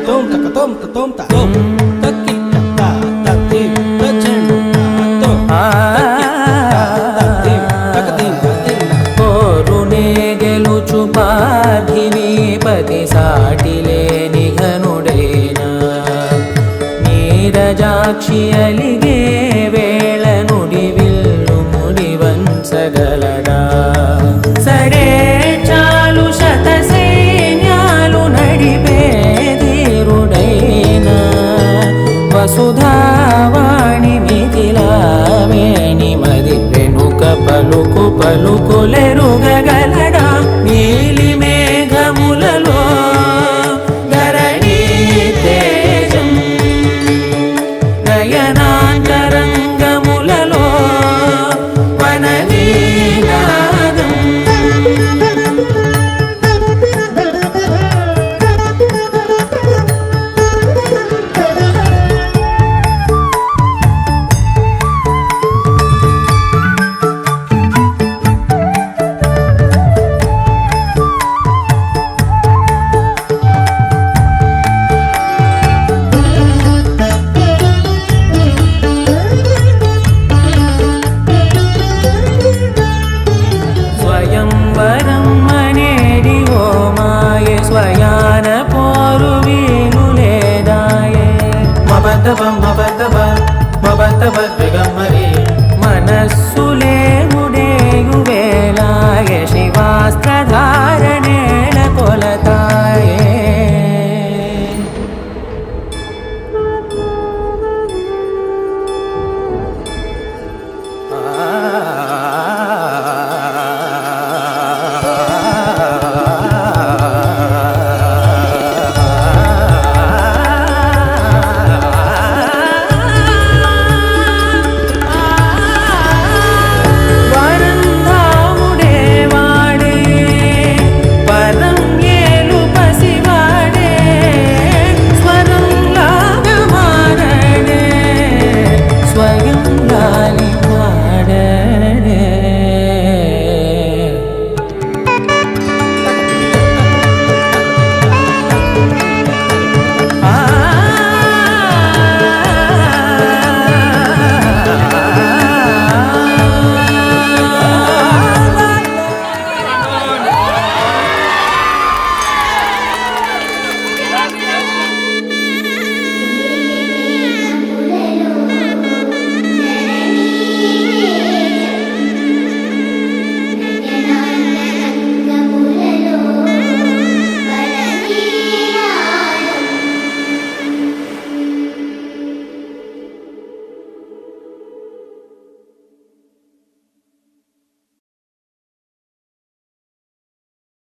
tom taka tom ta tom ta tom taki ta ta ti ta chenu ta tom taki ta ta ti ta ti కోరునే గెలుచు పార్థివీపతి సాటిలే నిఘనుడేనా Neerajakshi అలిగే వేళ నుడి విల్లు ముడి వంచగలడా సరే చాలు శత సైన్యాలు నడిపే ధీరుడైనా వసుధావాణి మిథిలావేణి మది వెనుక పలుకు పలుకులెరుగగలడా నీల